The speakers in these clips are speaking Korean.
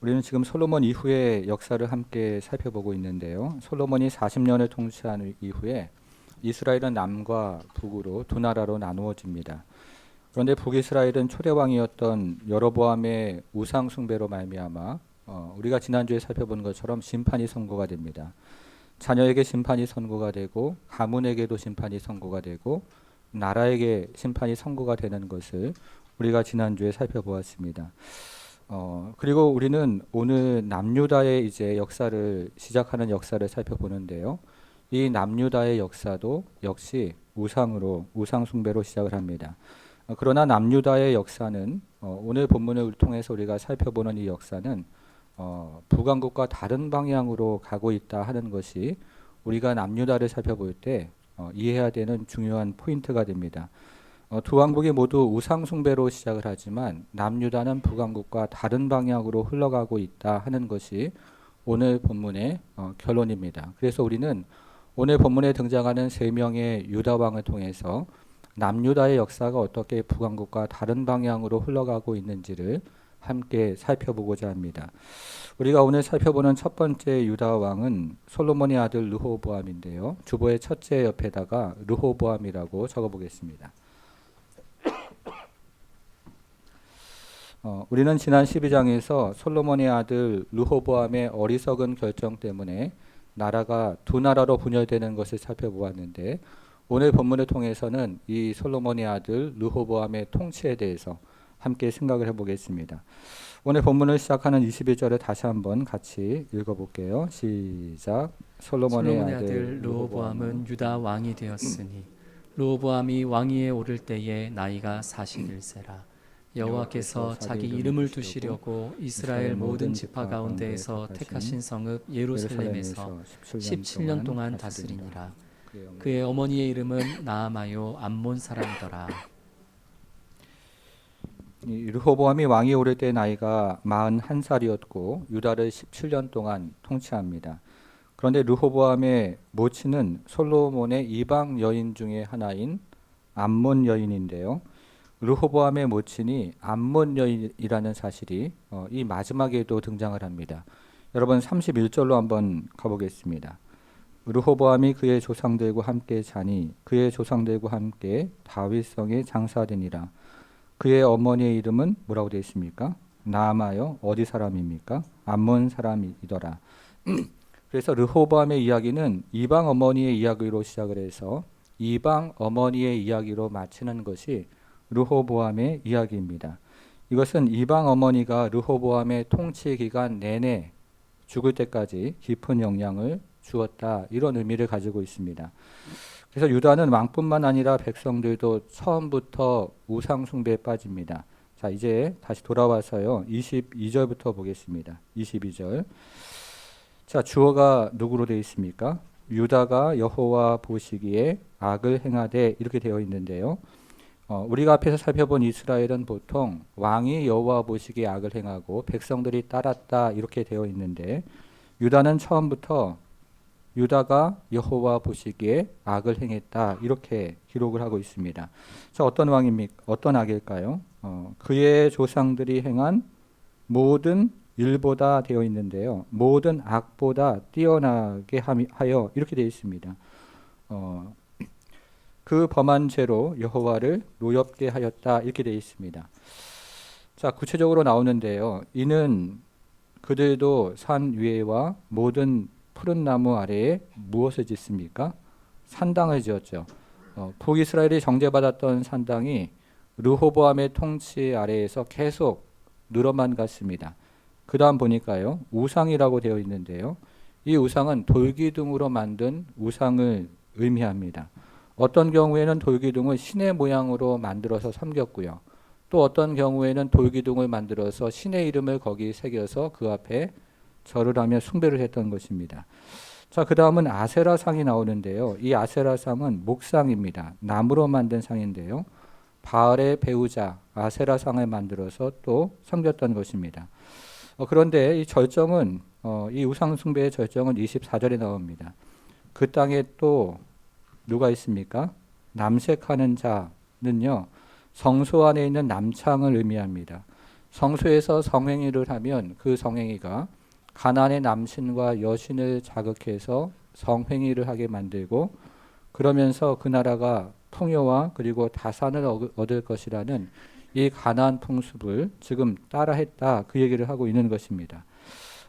우리는 지금 솔로몬 이후의 역사를 함께 살펴보고 있는데요. 솔로몬이 40년을 통치한 이후에 이스라엘은 남과 북으로 두 나라로 나누어집니다. 그런데 북이스라엘은 초대 왕이었던 여로보암의 우상 숭배로 말미암아 우리가 지난주에 살펴본 것처럼 심판이 선고가 됩니다. 자녀에게 심판이 선고가 되고 가문에게도 심판이 선고가 되고 나라에게 심판이 선고가 되는 것을 우리가 지난주에 살펴보았습니다. 그리고 우리는 오늘 남유다의 이제 역사를 시작하는 역사를 살펴보는데요. 이 남유다의 역사도 역시 우상 숭배로 시작을 합니다. 그러나 남유다의 역사는 오늘 본문을 통해서 우리가 살펴보는 이 역사는 북왕국과 다른 방향으로 가고 있다 하는 것이 우리가 남유다를 살펴볼 때 이해해야 되는 중요한 포인트가 됩니다. 두 왕국이 모두 우상 숭배로 시작을 하지만 남유다는 북왕국과 다른 방향으로 흘러가고 있다 하는 것이 오늘 본문의 결론입니다. 그래서 우리는 오늘 본문에 등장하는 세 명의 유다 왕을 통해서 남유다의 역사가 어떻게 북왕국과 다른 방향으로 흘러가고 있는지를 함께 살펴보고자 합니다. 우리가 오늘 살펴보는 첫 번째 유다 왕은 솔로몬의 아들 르호보암인데요. 주보의 첫째 옆에다가 르호보암이라고 적어보겠습니다. 우리는 지난 12장에서 솔로몬의 아들 르호보암의 어리석은 결정 때문에 나라가 두 나라로 분열되는 것을 살펴보았는데 오늘 본문을 통해서는 이 솔로몬의 아들 르호보암의 통치에 대해서 함께 생각을 해보겠습니다. 오늘 본문을 시작하는 21절을 다시 한번 같이 읽어볼게요. 시작. 솔로몬의 아들 르호보암은 유다 왕이 되었으니 르호보암이 왕위에 오를 때에 나이가 41세라. 여호와께서 자기 이름을 두시려고 이스라엘 모든 지파 가운데에서 택하신 성읍 예루살렘에서 17년 동안 다스리니라. 그의 어머니의 이름은 나아마요 암몬 사람이더라. 르호보암이 왕이 오를 때 나이가 41살이었고 유다를 17년 동안 통치합니다. 그런데 르호보암의 모친은 솔로몬의 이방 여인 중에 하나인 암몬 여인인데요. 르호보암의 모친이 암몬 여인이라는 사실이 이 마지막에도 등장을 합니다. 여러분 31절로 한번 가보겠습니다. 르호보암이 그의 조상들과 함께 자니 그의 조상들과 함께 다윗성에 장사되니라. 그의 어머니의 이름은 뭐라고 되어 있습니까? 나아마요. 어디 사람입니까? 암몬 사람이더라. 그래서 르호보암의 이야기는 이방 어머니의 이야기로 시작을 해서 이방 어머니의 이야기로 마치는 것이 르호보암의 이야기입니다. 이것은 이방 어머니가 르호보암의 통치 기간 내내 죽을 때까지 깊은 영향을 주었다. 이런 의미를 가지고 있습니다. 그래서 유다는 왕뿐만 아니라 백성들도 처음부터 우상 숭배에 빠집니다. 자, 이제 다시 돌아와서요. 22절부터 보겠습니다. 22절. 자, 주어가 누구로 되어 있습니까? 유다가 여호와 보시기에 악을 행하되 이렇게 되어 있는데요. 우리가 앞에서 살펴본 이스라엘은 보통 왕이 여호와 보시기에 악을 행하고 백성들이 따랐다 이렇게 되어 있는데 유다는 처음부터 유다가 여호와 보시기에 악을 행했다 이렇게 기록을 하고 있습니다. 자, 어떤 왕입니까? 어떤 악일까요? 그의 조상들이 행한 모든 일보다 되어 있는데요. 모든 악보다 뛰어나게 하여 이렇게 되어 있습니다. 그 범한 죄로 여호와를 노엽게 하였다 이렇게 되어 있습니다. 자, 구체적으로 나오는데요. 이는 그들도 산 위에와 모든 푸른 나무 아래에 무엇을 짓습니까? 산당을 지었죠. 북이스라엘이 정죄받았던 산당이 르호보암의 통치 아래에서 계속 늘어만 갔습니다. 그 다음 보니까요. 우상이라고 되어 있는데요. 이 우상은 돌기둥으로 만든 우상을 의미합니다. 어떤 경우에는 돌기둥을 신의 모양으로 만들어서 섬겼고요. 또 어떤 경우에는 돌기둥을 만들어서 신의 이름을 거기 새겨서 그 앞에 절을 하며 숭배를 했던 것입니다. 자, 그 다음은 아세라상이 나오는데요. 이 아세라상은 목상입니다. 나무로 만든 상인데요. 바알의 배우자 아세라상을 만들어서 또 섬겼던 것입니다. 그런데 이 절정은 이 우상 숭배의 절정은 24절에 나옵니다. 그 땅에 또 누가 있습니까? 남색하는 자는요. 성소 안에 있는 남창을 의미합니다. 성소에서 성행위를 하면 그 성행위가 가나안의 남신과 여신을 자극해서 성행위를 하게 만들고 그러면서 그 나라가 풍요와 그리고 다산을 얻을 것이라는 이 가나안 풍습을 지금 따라했다 그 얘기를 하고 있는 것입니다.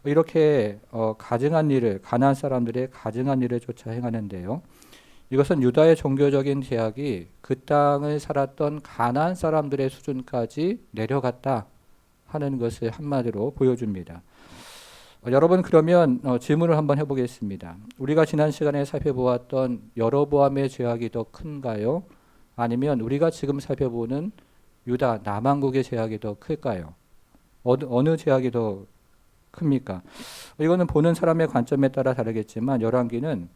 이렇게 가증한 일을 가나안 사람들의 가증한 일을 쫓아 행하는데요. 이것은 유다의 종교적인 제약이 그 땅을 살았던 가나안 사람들의 수준까지 내려갔다 하는 것을 한마디로 보여줍니다. 여러분 그러면 질문을 한번 해보겠습니다. 우리가 지난 시간에 살펴보았던 여로보암의 죄악이 더 큰가요? 아니면 우리가 지금 살펴보는 유다 남왕국의 죄악이 더 클까요? 어느 죄악이 더 큽니까? 이거는 보는 사람의 관점에 따라 다르겠지만 열왕기는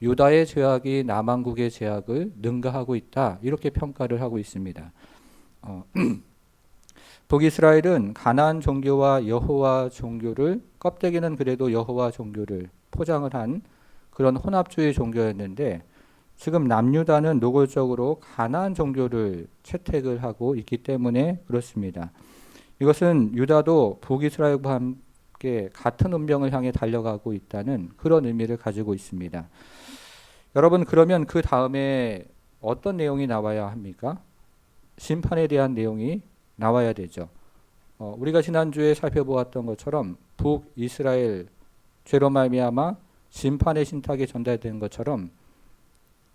유다의 죄악이 남왕국의 죄악을 능가하고 있다 이렇게 평가를 하고 있습니다. 북이스라엘은 가나안 종교와 여호와 종교를 껍데기는 그래도 여호와 종교를 포장을 한 그런 혼합주의 종교였는데 지금 남유다는 노골적으로 가나안 종교를 채택을 하고 있기 때문에 그렇습니다. 이것은 유다도 북이스라엘과 함께 같은 운명을 향해 달려가고 있다는 그런 의미를 가지고 있습니다. 여러분 그러면 그 다음에 어떤 내용이 나와야 합니까? 심판에 대한 내용이 나와야 되죠. 우리가 지난주에 살펴보았던 것처럼 북이스라엘 죄로 말미암아 심판의 신탁이 전달된 것처럼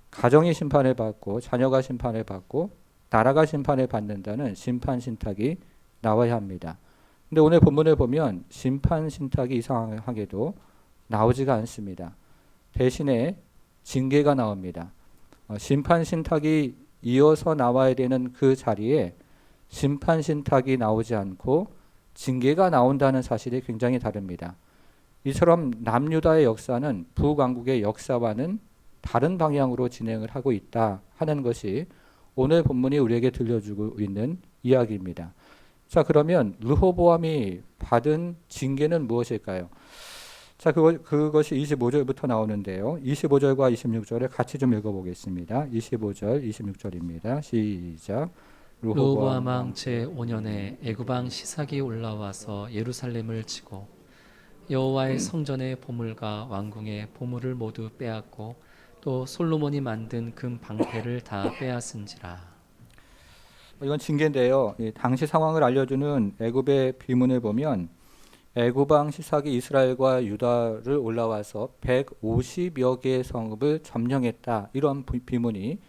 가정이 심판을 받고 자녀가 심판을 받고 나라가 심판을 받는다는 심판 신탁이 나와야 합니다. 근데 오늘 본문을 보면 심판 신탁이 이상하게도 나오지가 않습니다. 대신에 징계가 나옵니다. 심판 신탁이 이어서 나와야 되는 그 자리에 심판 신탁이 나오지 않고 징계가 나온다는 사실이 굉장히 다릅니다. 이처럼 남유다의 역사는 북왕국의 역사와는 다른 방향으로 진행을 하고 있다 하는 것이 오늘 본문이 우리에게 들려주고 있는 이야기입니다. 자, 그러면 르호보암이 받은 징계는 무엇일까요? 자, 그것이 25절부터 나오는데요. 25절과 26절을 같이 좀 읽어보겠습니다. 25절, 26절입니다. 시작. 르호보암 왕 제5년에 애굽 왕 시삭이 올라와서 예루살렘을 치고 여호와의 성전의 보물과 왕궁의 보물을 모두 빼앗고 또 솔로몬이 만든 금 방패를 다 빼앗은지라. 이건 징계인데요. 당시 상황을 알려주는 애굽의 비문을 보면 애굽 왕 시삭이 이스라엘과 유다를 올라와서 150여 개의 성읍을 점령했다. 이런 비문이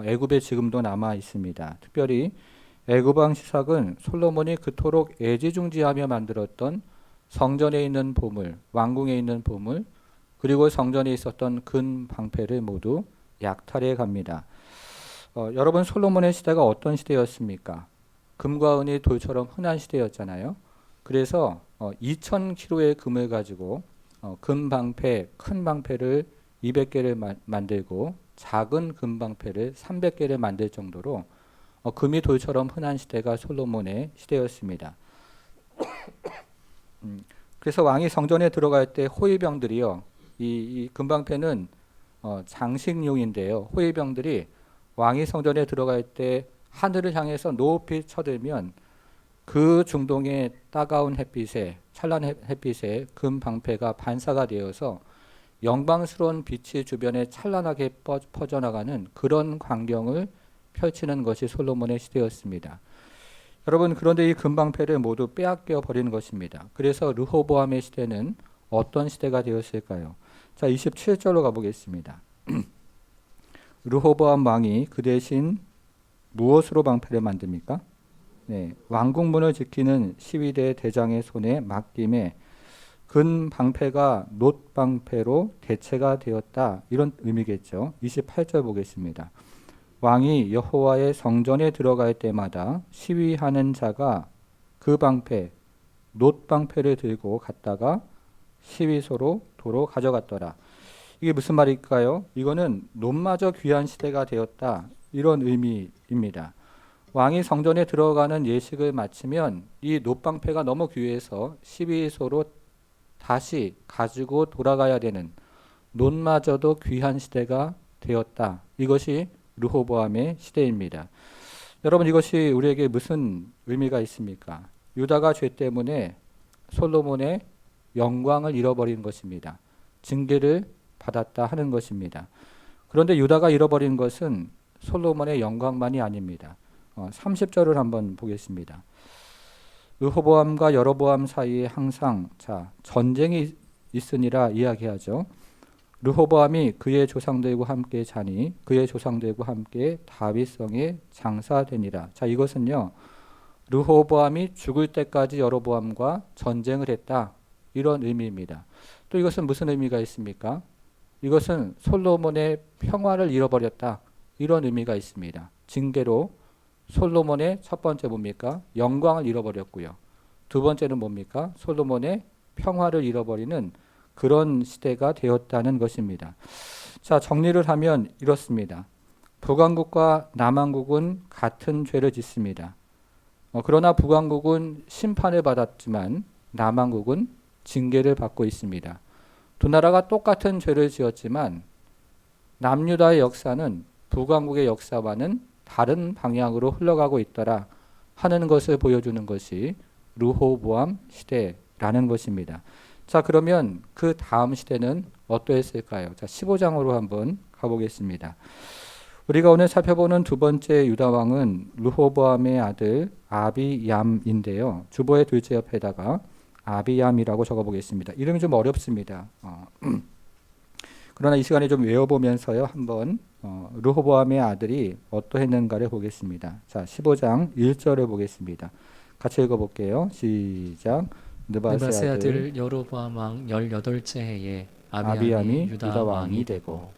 애굽에 지금도 남아 있습니다. 특별히 애굽 왕 시삭은 솔로몬이 그토록 애지중지하며 만들었던 성전에 있는 보물, 왕궁에 있는 보물, 그리고 성전에 있었던 금 방패를 모두 약탈해 갑니다. 여러분 솔로몬의 시대가 어떤 시대였습니까? 금과 은이 돌처럼 흔한 시대였잖아요. 그래서 2,000kg의 금을 가지고 금 방패, 큰 방패를 200개를 만들고 작은 금 방패를 300개를 만들 정도로 금이 돌처럼 흔한 시대가 솔로몬의 시대였습니다. 그래서 왕이 성전에 들어갈 때 호위병들이요, 이 금방패는 장식용인데요. 호위병들이 왕이 성전에 들어갈 때 하늘을 향해서 높이 쳐들면 그 중동의 따가운 햇빛에 찬란한 햇빛에 금 방패가 반사가 되어서 영광스러운 빛이 주변에 찬란하게 퍼져나가는 그런 광경을 펼치는 것이 솔로몬의 시대였습니다. 여러분 그런데 이 금방패를 모두 빼앗겨 버리는 것입니다. 그래서 르호보암의 시대는 어떤 시대가 되었을까요? 자, 27절로 가보겠습니다. 르호보암 왕이 그 대신 무엇으로 방패를 만듭니까? 네, 왕궁문을 지키는 시위대 대장의 손에 맡김에 근 방패가 놋 방패로 대체가 되었다. 이런 의미겠죠. 28절 보겠습니다. 왕이 여호와의 성전에 들어갈 때마다 시위하는 자가 그 방패, 놋 방패를 들고 갔다가 시위소로 도로 가져갔더라. 이게 무슨 말일까요? 이거는 놋마저 귀한 시대가 되었다. 이런 의미입니다. 왕이 성전에 들어가는 예식을 마치면 이 놋방패가 너무 귀해서 시위소로 다시 가지고 돌아가야 되는 놋마저도 귀한 시대가 되었다. 이것이 르호보암의 시대입니다. 여러분 이것이 우리에게 무슨 의미가 있습니까? 유다가 죄 때문에 솔로몬의 영광을 잃어버린 것입니다. 징계를 받았다 하는 것입니다. 그런데 유다가 잃어버린 것은 솔로몬의 영광만이 아닙니다. 30절을 한번 보겠습니다. 르호보암과 여로보암 사이에 항상 전쟁이 있으니라 이야기하죠. 르호보암이 그의 조상들과 함께 자니 그의 조상들과 함께 다윗성에 장사되니라. 이것은요, 르호보암이 죽을 때까지 여로보암과 전쟁을 했다, 이런 의미입니다. 또 이것은 무슨 의미가 있습니까? 이것은 솔로몬의 평화를 잃어버렸다, 이런 의미가 있습니다. 징계로 솔로몬의 첫 번째 뭡니까? 영광을 잃어버렸고요. 두 번째는 뭡니까? 솔로몬의 평화를 잃어버리는 그런 시대가 되었다는 것입니다. 정리를 하면 이렇습니다. 북왕국과 남왕국은 같은 죄를 짓습니다. 그러나 북왕국은 심판을 받았지만 남왕국은 징계를 받고 있습니다. 두 나라가 똑같은 죄를 지었지만 남유다의 역사는 북왕국의 역사와는 다른 방향으로 흘러가고 있더라 하는 것을 보여주는 것이 르호보암 시대라는 것입니다. 그러면 그 다음 시대는 어떠했을까요? 15장으로 한번 가보겠습니다. 우리가 오늘 살펴보는 두 번째 유다 왕은 르호보암의 아들 아비얌인데요. 주보의 둘째 옆에다가 아비얌이라고 적어보겠습니다. 이름이 좀 어렵습니다. 그러나 이 시간에 좀 외워보면서요, 한번 르호보암의 아들이 어떠했는가를 보겠습니다. 15장 1절을 보겠습니다. 같이 읽어볼게요. 시작. 느바세 아들 여로보암 왕 18째 해에 아비암이 유다 왕이 되고.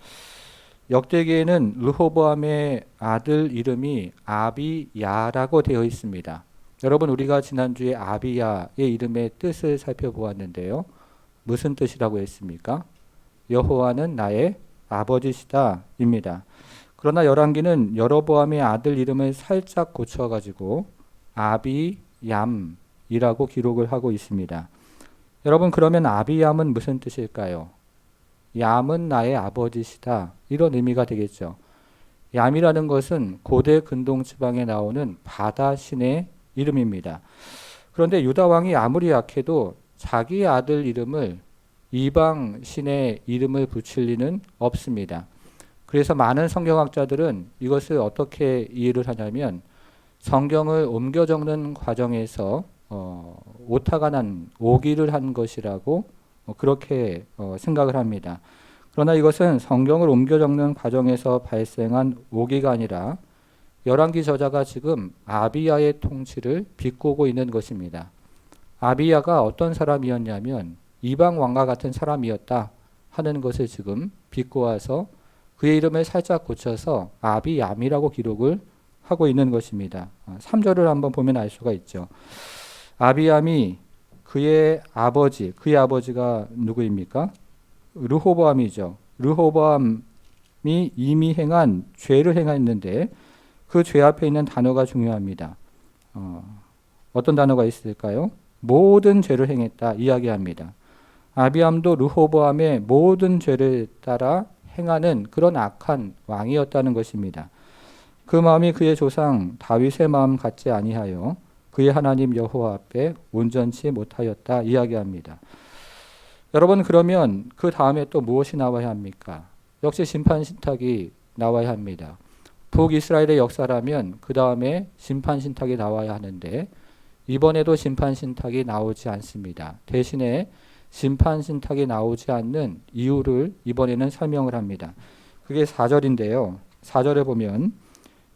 역대기에는 르호보암의 아들 이름이 아비야라고 되어 있습니다. 여러분, 우리가 지난주에 아비야의 이름의 뜻을 살펴보았는데요. 무슨 뜻이라고 했습니까? 여호와는 나의 아버지시다 입니다. 그러나 열왕기는 여로보암의 아들 이름을 살짝 고쳐가지고 아비얌이라고 기록을 하고 있습니다. 여러분, 그러면 아비얌은 무슨 뜻일까요? 얌은 나의 아버지시다, 이런 의미가 되겠죠. 얌이라는 것은 고대 근동 지방에 나오는 바다 신의 이름입니다. 그런데 유다 왕이 아무리 약해도 자기 아들 이름을 이방 신의 이름을 붙일 리는 없습니다. 그래서 많은 성경학자들은 이것을 어떻게 이해를 하냐면, 성경을 옮겨 적는 과정에서 오타가 난 오기를 한 것이라고 그렇게 생각을 합니다. 그러나 이것은 성경을 옮겨 적는 과정에서 발생한 오기가 아니라 열왕기 저자가 지금 아비야의 통치를 비꼬고 있는 것입니다. 아비야가 어떤 사람이었냐면 이방 왕과 같은 사람이었다 하는 것을 지금 비꼬아서 그의 이름을 살짝 고쳐서 아비얌이라고 기록을 하고 있는 것입니다. 3절을 한번 보면 알 수가 있죠. 아비얌이 그의 아버지가 누구입니까? 르호보암이죠. 르호보암이 이미 행한 죄를 행했는데 그 죄 앞에 있는 단어가 중요합니다. 어떤 단어가 있을까요? 모든 죄를 행했다 이야기합니다. 아비암도 르호보암의 모든 죄를 따라 행하는 그런 악한 왕이었다는 것입니다. 그 마음이 그의 조상 다윗의 마음 같지 아니하여 그의 하나님 여호와 앞에 온전치 못하였다 이야기합니다. 여러분, 그러면 그 다음에 또 무엇이 나와야 합니까? 역시 심판신탁이 나와야 합니다. 북이스라엘의 역사라면 그 다음에 심판신탁이 나와야 하는데 이번에도 심판신탁이 나오지 않습니다. 대신에 심판신탁이 나오지 않는 이유를 이번에는 설명을 합니다. 그게 4절인데요. 4절에 보면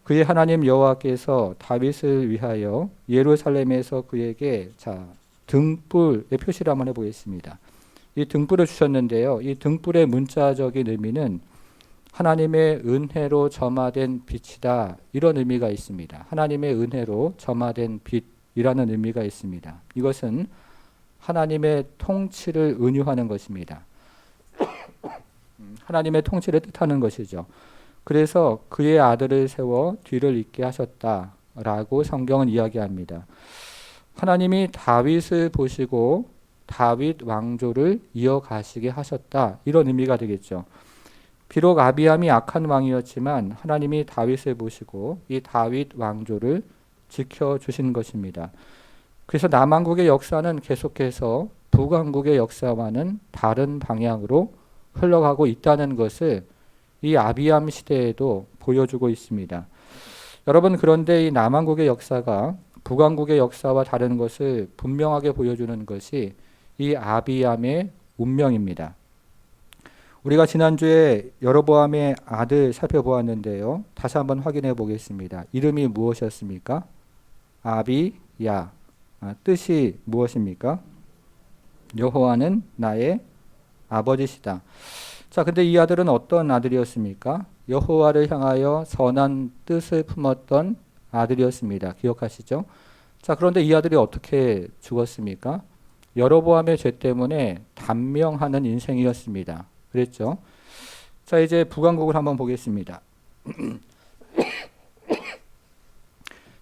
그의 하나님 여호와께서 다윗을 위하여 예루살렘에서 그에게 등불의 표시를 한번 해보겠습니다. 이 등불을 주셨는데요. 이 등불의 문자적인 의미는 하나님의 은혜로 점화된 빛이다, 이런 의미가 있습니다. 하나님의 은혜로 점화된 빛이라는 의미가 있습니다. 이것은 하나님의 통치를 은유하는 것입니다. 하나님의 통치를 뜻하는 것이죠. 그래서 그의 아들을 세워 뒤를 잇게 하셨다라고 성경은 이야기합니다. 하나님이 다윗을 보시고 다윗 왕조를 이어가시게 하셨다, 이런 의미가 되겠죠. 비록 아비암이 악한 왕이었지만 하나님이 다윗을 보시고 이 다윗 왕조를 지켜주신 것입니다. 그래서 남왕국의 역사는 계속해서 북왕국의 역사와는 다른 방향으로 흘러가고 있다는 것을 이 아비암 시대에도 보여주고 있습니다. 여러분, 그런데 이 남왕국의 역사가 북왕국의 역사와 다른 것을 분명하게 보여주는 것이 이 아비암의 운명입니다. 우리가 지난주에 여로보암의 아들 살펴보았는데요. 다시 한번 확인해 보겠습니다. 이름이 무엇이었습니까? 아비야. 뜻이 무엇입니까? 여호와는 나의 아버지시다. 자, 근데 이 아들은 어떤 아들이었습니까? 여호와를 향하여 선한 뜻을 품었던 아들이었습니다. 기억하시죠? 자, 그런데 이 아들이 어떻게 죽었습니까? 여로보암의 죄 때문에 단명하는 인생이었습니다. 그랬죠? 자, 이제 북왕국을 한번 보겠습니다.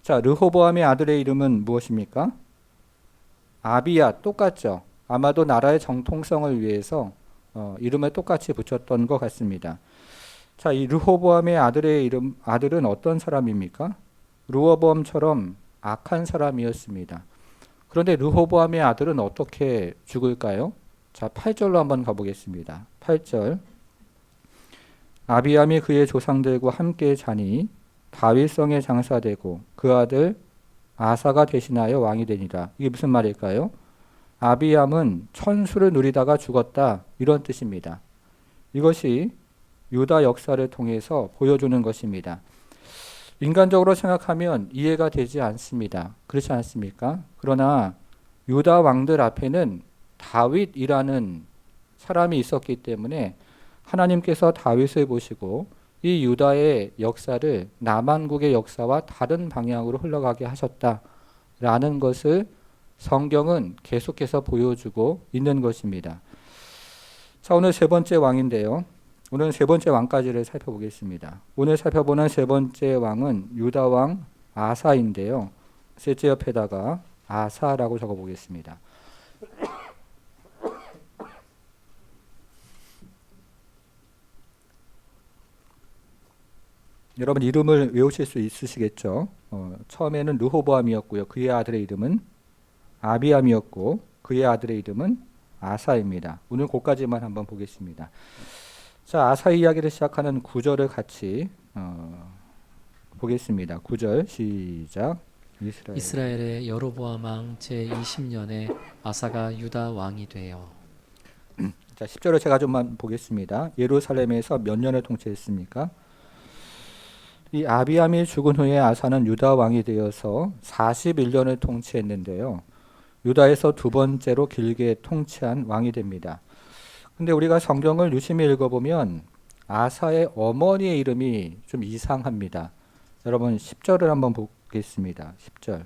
자, 르호보암의 아들의 이름은 무엇입니까? 아비야. 똑같죠? 아마도 나라의 정통성을 위해서 이름을 똑같이 붙였던 것 같습니다. 자, 이 르호보암의 아들은 어떤 사람입니까? 르호보암처럼 악한 사람이었습니다. 그런데 르호보암의 아들은 어떻게 죽을까요? 자, 8절로 한번 가보겠습니다. 8절. 아비암이 그의 조상들과 함께 자니 다윗성에 장사되고 그 아들 아사가 대신하여 왕이 되니라. 이게 무슨 말일까요? 아비암은 천수를 누리다가 죽었다, 이런 뜻입니다. 이것이 유다 역사를 통해서 보여주는 것입니다. 인간적으로 생각하면 이해가 되지 않습니다. 그렇지 않습니까? 그러나 유다 왕들 앞에는 다윗이라는 사람이 있었기 때문에 하나님께서 다윗을 보시고 이 유다의 역사를 남한국의 역사와 다른 방향으로 흘러가게 하셨다라는 것을 성경은 계속해서 보여주고 있는 것입니다. 자, 오늘 세 번째 왕인데요. 오늘 세 번째 왕까지를 살펴보겠습니다. 오늘 살펴보는 세 번째 왕은 유다 왕 아사인데요. 셋째 옆에다가 아사라고 적어보겠습니다. 여러분, 이름을 외우실 수 있으시겠죠? 처음에는 르호보암이었고요. 그의 아들의 이름은 아비암이었고 그의 아들의 이름은 아사입니다. 오늘 그까지만 한번 보겠습니다. 자, 아사 이야기를 시작하는 9절을 같이 보겠습니다. 9절 시작. 이스라엘의 여로보암 왕 제20년에 아사가 유다 왕이 되어. 자, 10절을 제가 좀만 보겠습니다. 예루살렘에서 몇 년을 통치했습니까? 이 아비암이 죽은 후에 아사는 유다 왕이 되어서 41년을 통치했는데요. 유다에서 두 번째로 길게 통치한 왕이 됩니다. 근데 우리가 성경을 유심히 읽어보면 아사의 어머니의 이름이 좀 이상합니다. 여러분, 10절을 한번 보겠습니다. 10절.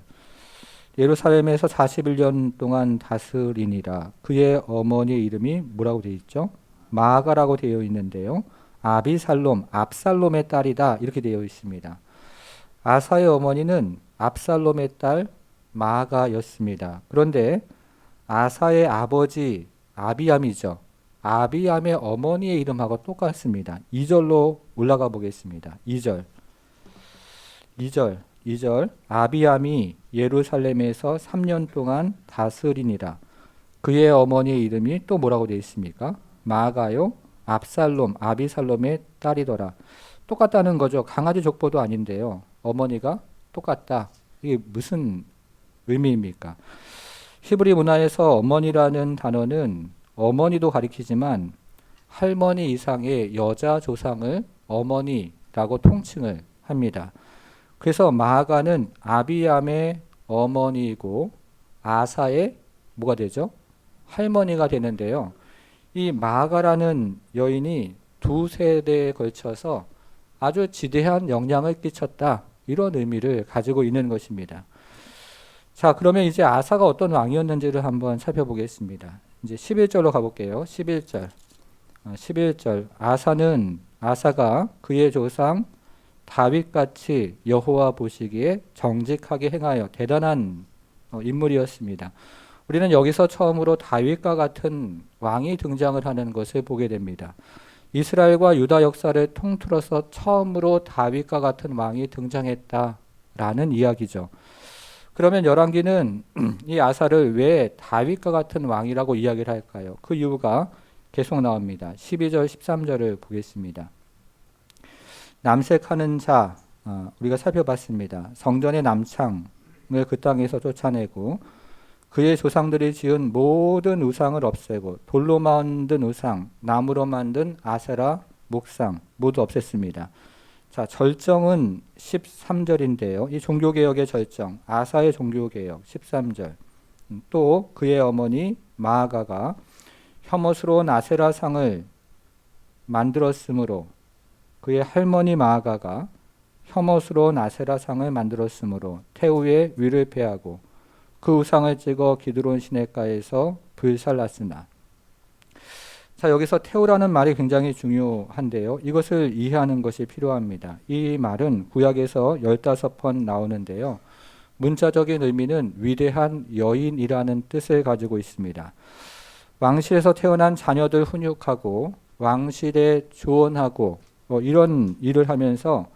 예루살렘에서 41년 동안 다스리니라. 그의 어머니의 이름이 뭐라고 되어 있죠? 마아가라고 되어 있는데요. 아비살롬, 압살롬의 딸이다, 이렇게 되어 있습니다. 아사의 어머니는 압살롬의 딸 마아가였습니다. 그런데 아사의 아버지 아비암이죠. 아비암의 어머니의 이름하고 똑같습니다. 2절로 올라가 보겠습니다. 2절. 아비암이 예루살렘에서 3년 동안 다스리니라. 그의 어머니의 이름이 또 뭐라고 되어 있습니까? 마아가요. 압살롬, 아비살롬의 딸이더라. 똑같다는 거죠. 강아지 족보도 아닌데요. 어머니가 똑같다. 이게 무슨 의미입니까? 히브리 문화에서 어머니라는 단어는 어머니도 가리키지만 할머니 이상의 여자 조상을 어머니라고 통칭을 합니다. 그래서 마아가는 아비암의 어머니이고 아사의 뭐가 되죠? 할머니가 되는데요. 이 마아가라는 여인이 두 세대에 걸쳐서 아주 지대한 영향을 끼쳤다, 이런 의미를 가지고 있는 것입니다. 자, 그러면 이제 아사가 어떤 왕이었는지를 한번 살펴보겠습니다. 이제 11절로 가볼게요. 11절. 아사가 그의 조상 다윗같이 여호와 보시기에 정직하게 행하여 대단한 인물이었습니다. 우리는 여기서 처음으로 다윗과 같은 왕이 등장을 하는 것을 보게 됩니다. 이스라엘과 유다 역사를 통틀어서 처음으로 다윗과 같은 왕이 등장했다라는 이야기죠. 그러면 열왕기는 이 아사를 왜 다윗과 같은 왕이라고 이야기를 할까요? 그 이유가 계속 나옵니다. 12절 13절을 보겠습니다. 남색하는 자, 우리가 살펴봤습니다. 성전의 남창을 그 땅에서 쫓아내고 그의 조상들이 지은 모든 우상을 없애고 돌로 만든 우상, 나무로 만든 아세라, 목상 모두 없앴습니다. 자, 절정은 13절인데요. 이 종교개혁의 절정, 아사의 종교개혁 13절. 또 그의 어머니 마아가가 혐오스러운 아세라상을 만들었으므로 그의 할머니 마아가가 혐오스러운 아세라상을 만들었으므로 태우의 위를 패하고 그 우상을 찍어 기드론 시내가에서 불살랐으나. 자, 여기서 태우라는 말이 굉장히 중요한데요. 이것을 이해하는 것이 필요합니다. 이 말은 구약에서 15번 나오는데요. 문자적인 의미는 위대한 여인이라는 뜻을 가지고 있습니다. 왕실에서 태어난 자녀들 훈육하고 왕실에 조언하고 이런 일을 하면서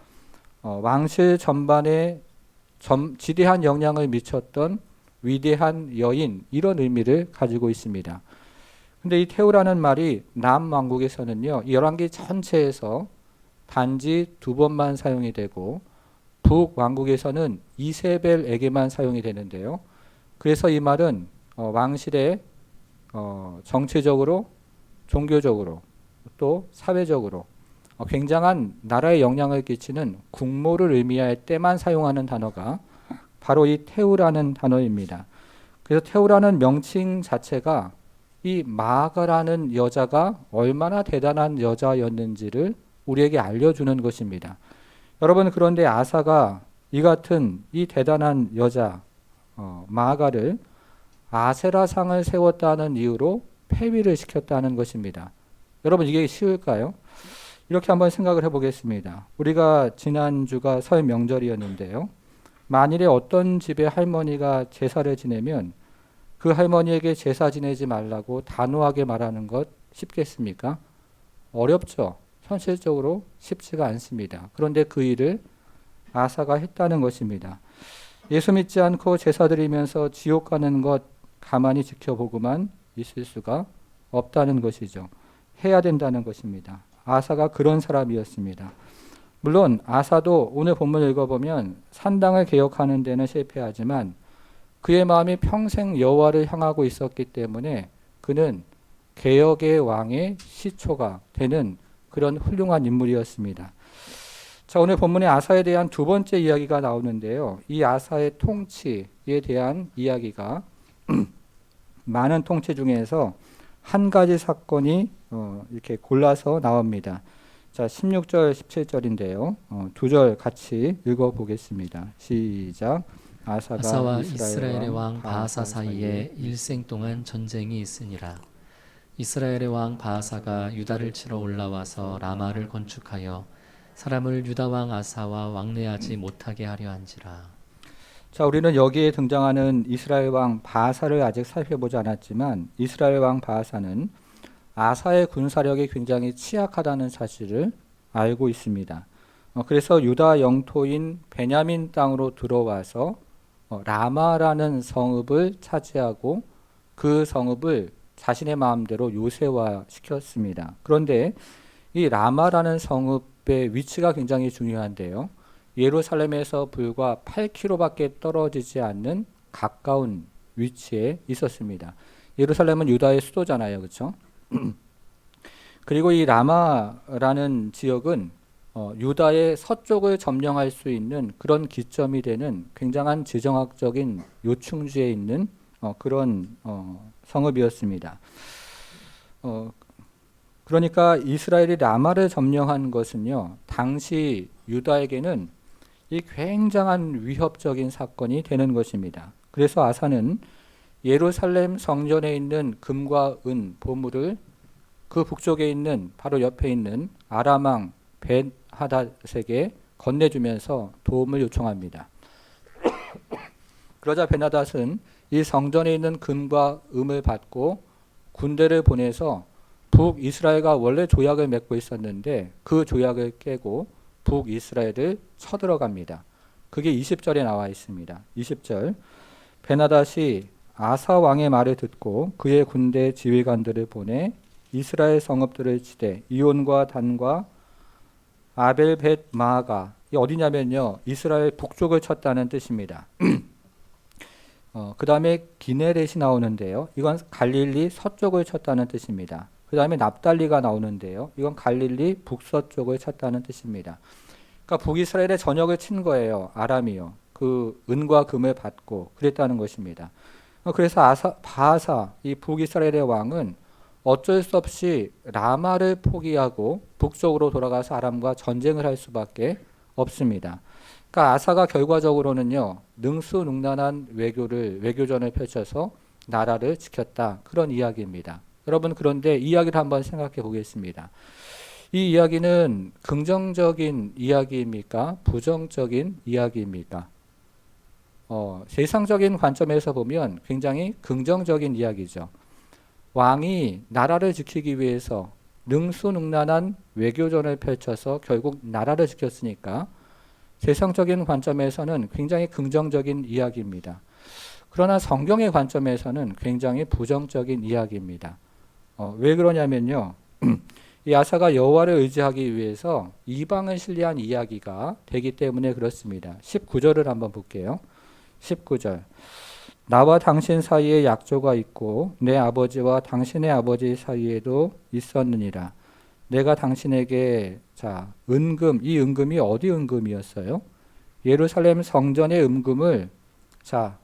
왕실 전반에 지대한 영향을 미쳤던 위대한 여인, 이런 의미를 가지고 있습니다. 근데 이 태우라는 말이 남왕국에서는요, 이 열왕기 전체에서 단지 2번만 사용이 되고 북왕국에서는 이세벨에게만 사용이 되는데요. 그래서 이 말은 왕실의 정치적으로, 종교적으로, 또 사회적으로 굉장한 나라에 영향을 끼치는 국모를 의미할 때만 사용하는 단어가 바로 이 태우라는 단어입니다. 그래서 태우라는 명칭 자체가 이 마아가라는 여자가 얼마나 대단한 여자였는지를 우리에게 알려주는 것입니다. 여러분, 그런데 아사가 이 같은 이 대단한 여자 마아가를 아세라상을 세웠다는 이유로 폐위를 시켰다는 것입니다. 여러분, 이게 쉬울까요? 이렇게 한번 생각을 해보겠습니다. 우리가 지난주가 설 명절이었는데요. 만일에 어떤 집의 할머니가 제사를 지내면 그 할머니에게 제사 지내지 말라고 단호하게 말하는 것 쉽겠습니까? 어렵죠. 현실적으로 쉽지가 않습니다. 그런데 그 일을 아사가 했다는 것입니다. 예수 믿지 않고 제사 드리면서 지옥 가는 것 가만히 지켜보고만 있을 수가 없다는 것이죠. 해야 된다는 것입니다. 아사가 그런 사람이었습니다. 물론 아사도 오늘 본문을 읽어보면 산당을 개혁하는 데는 실패하지만 그의 마음이 평생 여호와를 향하고 있었기 때문에 그는 개혁의 왕의 시초가 되는 그런 훌륭한 인물이었습니다. 자, 오늘 본문에 아사에 대한 두 번째 이야기가 나오는데요. 이 아사의 통치에 대한 이야기가 많은 통치 중에서 한 가지 사건이 이렇게 골라서 나옵니다. 자, 16절, 17절인데요. 두 절 같이 읽어보겠습니다. 시작. 아사와 이스라엘의 왕 바하사 사이에 일생 동안 전쟁이 있으니라. 이스라엘의 왕 바하사가 유다를 치러 올라와서 라마를 건축하여 사람을 유다 왕 아사와 왕래하지 못하게 하려 한지라. 자, 우리는 여기에 등장하는 이스라엘 왕 바하사를 아직 살펴보지 않았지만 이스라엘 왕 바하사는 아사의 군사력이 굉장히 취약하다는 사실을 알고 있습니다. 그래서 유다 영토인 베냐민 땅으로 들어와서 라마라는 성읍을 차지하고 그 성읍을 자신의 마음대로 요새화 시켰습니다. 그런데 이 라마라는 성읍의 위치가 굉장히 중요한데요. 예루살렘에서 불과 8km밖에 떨어지지 않는 가까운 위치에 있었습니다. 예루살렘은 유다의 수도잖아요. 그렇죠? 그리고 이 라마라는 지역은 유다의 서쪽을 점령할 수 있는 그런 기점이 되는 굉장한 지정학적인 요충지에 있는 그런 성읍이었습니다. 그러니까 이스라엘이 라마를 점령한 것은요, 당시 유다에게는 이 굉장한 위협적인 사건이 되는 것입니다. 그래서 아사는 예루살렘 성전에 있는 금과 은 보물을 그 북쪽에 있는 바로 옆에 있는 아람 왕 벤하닷에게 건네주면서 도움을 요청합니다. 그러자 벤하닷은 이 성전에 있는 금과 음을 받고 군대를 보내서 북이스라엘과 원래 조약을 맺고 있었는데 그 조약을 깨고 북이스라엘을 쳐들어갑니다. 그게 20절에 나와 있습니다. 20절. 베나닷이 아사 왕의 말을 듣고 그의 군대 지휘관들을 보내 이스라엘 성읍들을 치되 이온과 단과 아벨벳 마아가, 이 어디냐면요, 이스라엘 북쪽을 쳤다는 뜻입니다. 그 다음에 기네렛이 나오는데요, 이건 갈릴리 서쪽을 쳤다는 뜻입니다. 그 다음에 납달리가 나오는데요, 이건 갈릴리 북서쪽을 쳤다는 뜻입니다. 그러니까 북이스라엘의 전역을 친 거예요. 아람이요. 그 은과 금을 받고 그랬다는 것입니다. 그래서 바하사, 이 북이스라엘의 왕은 어쩔 수 없이 라마를 포기하고 북쪽으로 돌아가서 아람과 전쟁을 할 수밖에 없습니다. 그러니까 아사가 결과적으로는요, 능수능란한 외교전을 펼쳐서 나라를 지켰다, 그런 이야기입니다. 여러분, 그런데 이야기를 한번 생각해 보겠습니다. 이 이야기는 긍정적인 이야기입니까? 부정적인 이야기입니까? 세상적인 관점에서 보면 굉장히 긍정적인 이야기죠. 왕이 나라를 지키기 위해서 능수능란한 외교전을 펼쳐서 결국 나라를 지켰으니까 세상적인 관점에서는 굉장히 긍정적인 이야기입니다. 그러나 성경의 관점에서는 굉장히 부정적인 이야기입니다. 왜 그러냐면요, 이 아사가 여호와를 의지하기 위해서 이방을 신뢰한 이야기가 되기 때문에 그렇습니다. 19절을 한번 볼게요. 19절. 나와 당신 사이에 약조가 있고 내 아버지와 당신의 아버지 사이에도 있었느니라. 내가 당신에게, 자, 은금, 이 은금이 어디 은금이었어요? 예루살렘 성전의 은금을, 자,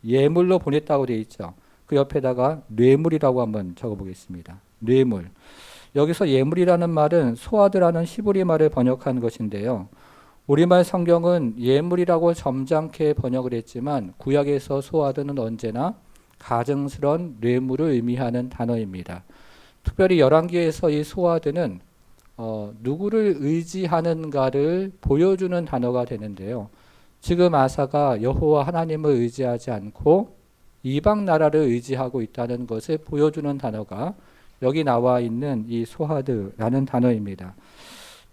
예물로 보냈다고 되어 있죠. 그 옆에다가 뇌물이라고 한번 적어보겠습니다. 뇌물. 여기서 예물이라는 말은 소아드라는 히브리 말을 번역한 것인데요. 우리말 성경은 예물이라고 점잖게 번역을 했지만 구약에서 소아드는 언제나 가증스러운 뇌물을 의미하는 단어입니다. 특별히 열왕기에서 이 소아드는 누구를 의지하는가를 보여주는 단어가 되는데요. 지금 아사가 여호와 하나님을 의지하지 않고 이방 나라를 의지하고 있다는 것을 보여주는 단어가 여기 나와 있는 이 소하드라는 단어입니다.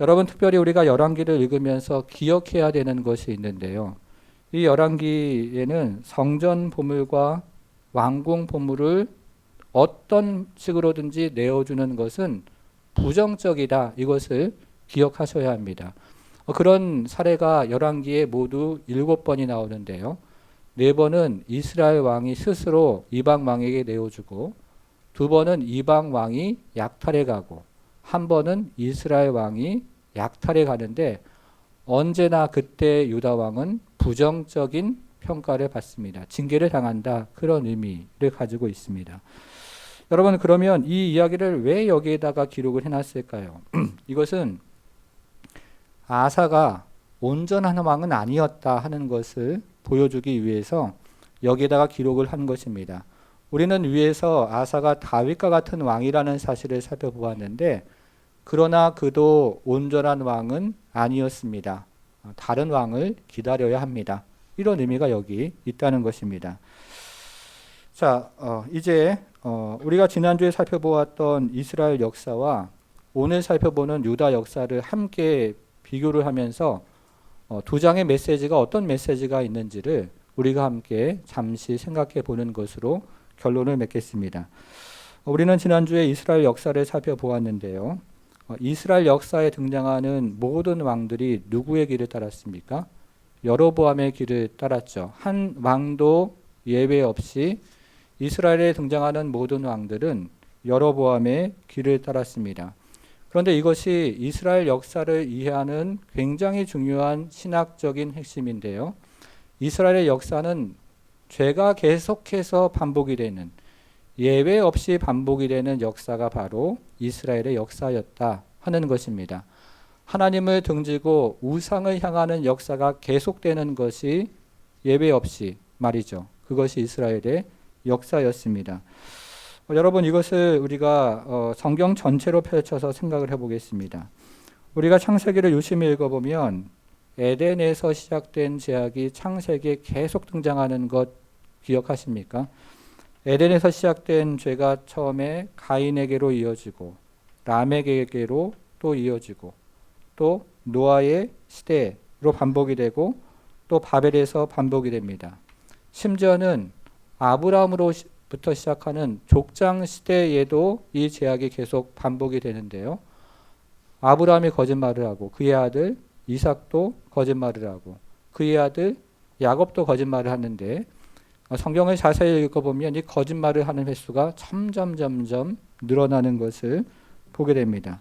여러분, 특별히 우리가 열왕기를 읽으면서 기억해야 되는 것이 있는데요. 이 열왕기에는 성전 보물과 왕궁 보물을 어떤 식으로든지 내어주는 것은 부정적이다, 이것을 기억하셔야 합니다. 그런 사례가 열왕기에 모두 7번이 나오는데요. 4번은 이스라엘 왕이 스스로 이방 왕에게 내어주고, 2번은 이방 왕이 약탈해 가고, 1번은 이스라엘 왕이 약탈해 가는데 언제나 그때 유다 왕은 부정적인 평가를 받습니다. 징계를 당한다, 그런 의미를 가지고 있습니다. 여러분, 그러면 이 이야기를 왜 여기에다가 기록을 해놨을까요? 이것은 아사가 온전한 왕은 아니었다 하는 것을 보여주기 위해서 여기에다가 기록을 한 것입니다. 우리는 위에서 아사가 다윗과 같은 왕이라는 사실을 살펴보았는데, 그러나 그도 온전한 왕은 아니었습니다. 다른 왕을 기다려야 합니다. 이런 의미가 여기 있다는 것입니다. 자, 이제 우리가 지난주에 살펴보았던 이스라엘 역사와 오늘 살펴보는 유다 역사를 함께 비교를 하면서 두 장의 메시지가 어떤 메시지가 있는지를 우리가 함께 잠시 생각해 보는 것으로 결론을 맺겠습니다. 우리는 지난주에 이스라엘 역사를 살펴보았는데요. 이스라엘 역사에 등장하는 모든 왕들이 누구의 길을 따랐습니까? 여로보암의 길을 따랐죠. 한 왕도 예외 없이 이스라엘에 등장하는 모든 왕들은 여로보암의 길을 따랐습니다. 그런데 이것이 이스라엘 역사를 이해하는 굉장히 중요한 신학적인 핵심인데요. 이스라엘의 역사는 죄가 계속해서 반복이 되는, 예외 없이 반복이 되는 역사가 바로 이스라엘의 역사였다 하는 것입니다. 하나님을 등지고 우상을 향하는 역사가 계속되는 것이 예외 없이 말이죠. 그것이 이스라엘의 역사였습니다. 여러분, 이것을 우리가 성경 전체로 펼쳐서 생각을 해보겠습니다. 우리가 창세기를 유심히 읽어보면 에덴에서 시작된 죄악이 창세기에 계속 등장하는 것 기억하십니까? 에덴에서 시작된 죄가 처음에 가인에게로 이어지고 람에게로 또 이어지고 또 노아의 시대로 반복이 되고 또 바벨에서 반복이 됩니다. 심지어는 아브라함으로부터 시작하는 족장 시대에도 이 죄악이 계속 반복이 되는데요. 아브라함이 거짓말을 하고 그의 아들 이삭도 거짓말을 하고 그의 아들 야곱도 거짓말을 하는데 성경을 자세히 읽어보면 이 거짓말을 하는 횟수가 점점 늘어나는 것을 보게 됩니다.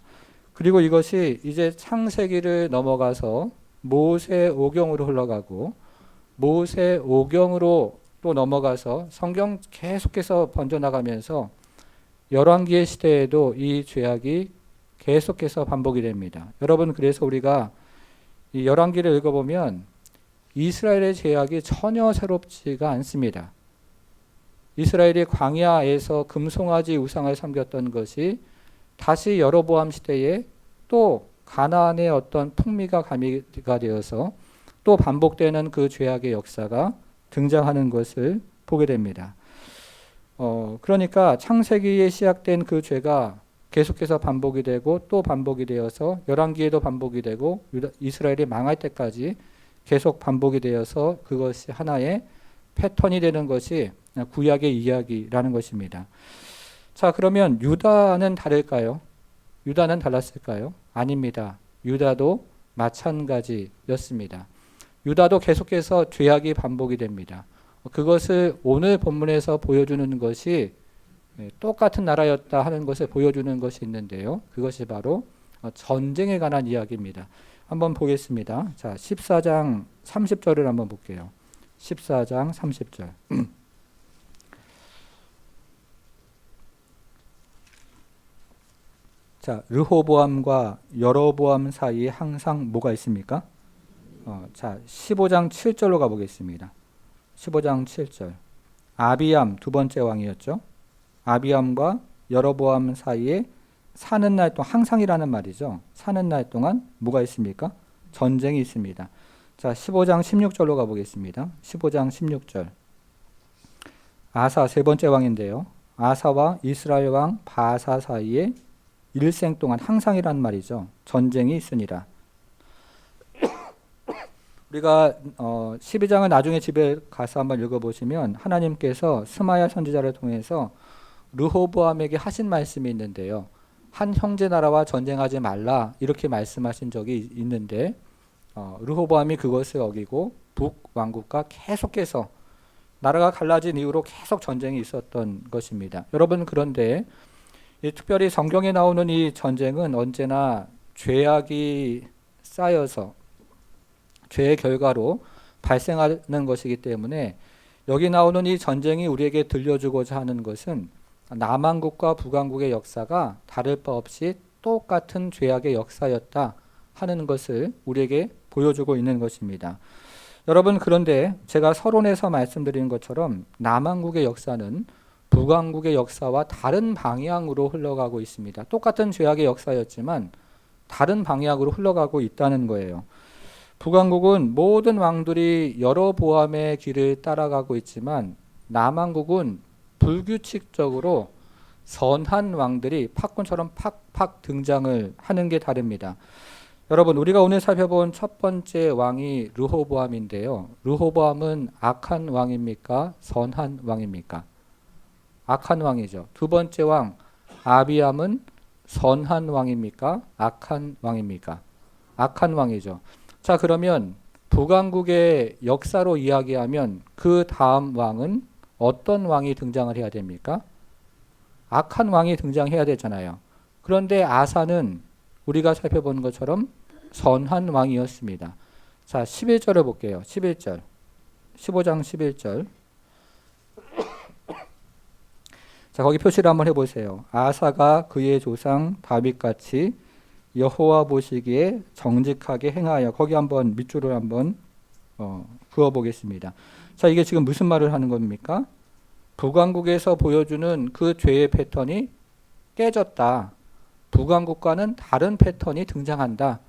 그리고 이것이 이제 창세기를 넘어가서 모세오경으로 흘러가고 모세오경으로 또 넘어가서 성경 계속해서 번져나가면서 열왕기의 시대에도 이 죄악이 계속해서 반복이 됩니다. 여러분, 그래서 우리가 이 열왕기를 읽어보면 이스라엘의 죄악이 전혀 새롭지가 않습니다. 이스라엘이 광야에서 금송아지 우상을 섬겼던 것이 다시 여로보암 시대에 또 가나안의 어떤 풍미가 가미가 되어서 또 반복되는 그 죄악의 역사가 등장하는 것을 보게 됩니다. 그러니까 창세기에 시작된 그 죄가 계속해서 반복이 되고 또 반복이 되어서 열왕기에도 반복이 되고 이스라엘이 망할 때까지 계속 반복이 되어서 그것이 하나의 패턴이 되는 것이 구약의 이야기라는 것입니다. 자, 그러면 유다는 다를까요? 유다는 달랐을까요? 아닙니다. 유다도 마찬가지였습니다. 유다도 계속해서 죄악이 반복이 됩니다. 그것을 오늘 본문에서 보여주는 것이 똑같은 나라였다 하는 것을 보여주는 것이 있는데요. 그것이 바로 전쟁에 관한 이야기입니다. 한번 보겠습니다. 자, 14장 30절을 한번 볼게요. 14장 30절. 자, 르호보암과 여로보암 사이에 항상 뭐가 있습니까? 자, 15장 7절로 가보겠습니다. 15장 7절. 아비암 두 번째 왕이었죠. 아비암과 여로보암 사이에 사는 날 동안, 항상이라는 말이죠. 사는 날 동안 뭐가 있습니까? 전쟁이 있습니다. 자, 15장 16절로 가보겠습니다. 15장 16절. 아사 세 번째 왕인데요. 아사와 이스라엘 왕 바사 사이에 일생 동안, 항상이라는 말이죠. 전쟁이 있으니라. 우리가 12장을 나중에 집에 가서 한번 읽어보시면 하나님께서 스마야 선지자를 통해서 르호보암에게 하신 말씀이 있는데요. 한 형제 나라와 전쟁하지 말라 이렇게 말씀하신 적이 있는데 르호보암이 그것을 어기고 북왕국과 계속해서 나라가 갈라진 이후로 계속 전쟁이 있었던 것입니다. 여러분, 그런데 특별히 성경에 나오는 이 전쟁은 언제나 죄악이 쌓여서 죄의 결과로 발생하는 것이기 때문에 여기 나오는 이 전쟁이 우리에게 들려주고자 하는 것은 남왕국과 북왕국의 역사가 다를 바 없이 똑같은 죄악의 역사였다 하는 것을 우리에게 보여주고 있는 것입니다. 여러분, 그런데 제가 서론에서 말씀드린 것처럼 남왕국의 역사는 북왕국의 역사와 다른 방향으로 흘러가고 있습니다. 똑같은 죄악의 역사였지만 다른 방향으로 흘러가고 있다는 거예요. 북왕국은 모든 왕들이 여로보암의 길을 따라가고 있지만 남왕국은 불규칙적으로 선한 왕들이 팝콘처럼 팍팍 등장을 하는 게 다릅니다. 여러분, 우리가 오늘 살펴본 첫 번째 왕이 르호보암인데요. 르호보암은 악한 왕입니까? 선한 왕입니까? 악한 왕이죠. 두 번째 왕 아비암은 선한 왕입니까? 악한 왕입니까? 악한 왕이죠. 자, 그러면 북왕국의 역사로 이야기하면 그 다음 왕은 어떤 왕이 등장을 해야 됩니까? 악한 왕이 등장해야 되잖아요. 그런데 아사는 우리가 살펴본 것처럼 선한 왕이었습니다. 자, 11절을 볼게요. 11절. 15장 11절. 자, 거기 표시를 한번 해보세요. 아사가 그의 조상 다윗같이 여호와 보시기에 정직하게 행하여, 거기 한번 밑줄을 한번 그어보겠습니다. 자, 이게 지금 무슨 말을 하는 겁니까? 북왕국에서 보여주는 그 죄의 패턴이 깨졌다. 북왕국과는 다른 패턴이 등장한다.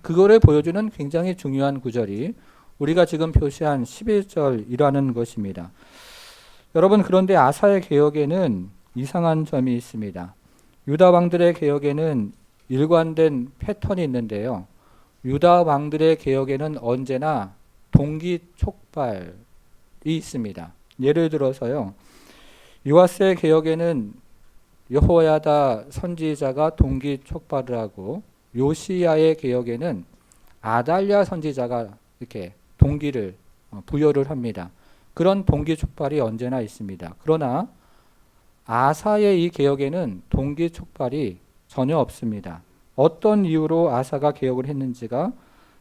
그거를 보여주는 굉장히 중요한 구절이 우리가 지금 표시한 11절이라는 것입니다. 여러분, 그런데 아사의 개혁에는 이상한 점이 있습니다. 유다 왕들의 개혁에는 일관된 패턴이 있는데요. 유다 왕들의 개혁에는 언제나 동기 촉발, 있습니다. 예를 들어서요. 요아스의 개혁에는 여호야다 선지자가 동기 촉발을 하고, 요시야의 개혁에는 아달랴 선지자가 이렇게 동기를 부여를 합니다. 그런 동기 촉발이 언제나 있습니다. 그러나 아사의 이 개혁에는 동기 촉발이 전혀 없습니다. 어떤 이유로 아사가 개혁을 했는지가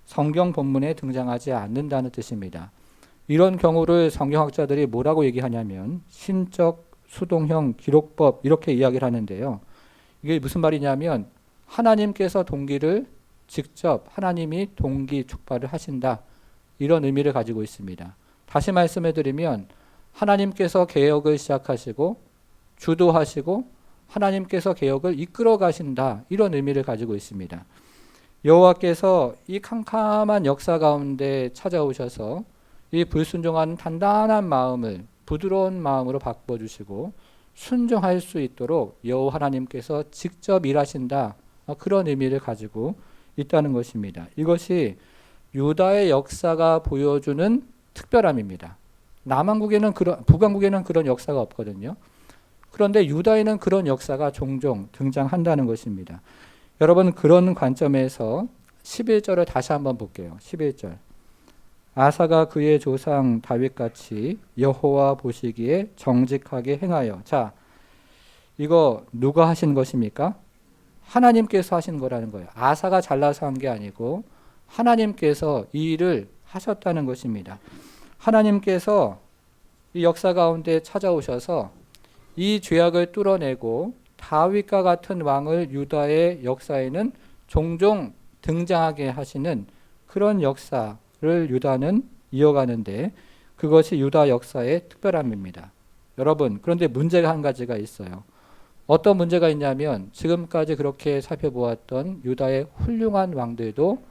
성경 본문에 등장하지 않는다는 뜻입니다. 이런 경우를 성경학자들이 뭐라고 얘기하냐면 신적 수동형 기록법 이렇게 이야기를 하는데요. 이게 무슨 말이냐면 하나님께서 동기를 직접 하나님이 동기 촉발을 하신다, 이런 의미를 가지고 있습니다. 다시 말씀해 드리면 하나님께서 개혁을 시작하시고 주도하시고 하나님께서 개혁을 이끌어 가신다, 이런 의미를 가지고 있습니다. 여호와께서 이 캄캄한 역사 가운데 찾아오셔서 이 불순종한 단단한 마음을 부드러운 마음으로 바꿔주시고 순종할 수 있도록 여호와 하나님께서 직접 일하신다, 그런 의미를 가지고 있다는 것입니다. 이것이 유다의 역사가 보여주는 특별함입니다. 남한국에는 북한국에는 그런 역사가 없거든요. 그런데 유다에는 그런 역사가 종종 등장한다는 것입니다. 여러분, 그런 관점에서 11절을 다시 한번 볼게요. 11절. 아사가 그의 조상 다윗같이 여호와 보시기에 정직하게 행하여. 자, 이거 누가 하신 것입니까? 하나님께서 하신 거라는 거예요. 아사가 잘나서 한 게 아니고 하나님께서 이 일을 하셨다는 것입니다. 하나님께서 이 역사 가운데 찾아오셔서 이 죄악을 뚫어내고 다윗과 같은 왕을 유다의 역사에는 종종 등장하게 하시는 그런 역사를 유다는 이어가는데, 그것이 유다 역사의 특별함입니다. 여러분, 그런데 문제가 한 가지가 있어요. 어떤 문제가 있냐면 지금까지 그렇게 살펴보았던 유다의 훌륭한 왕들도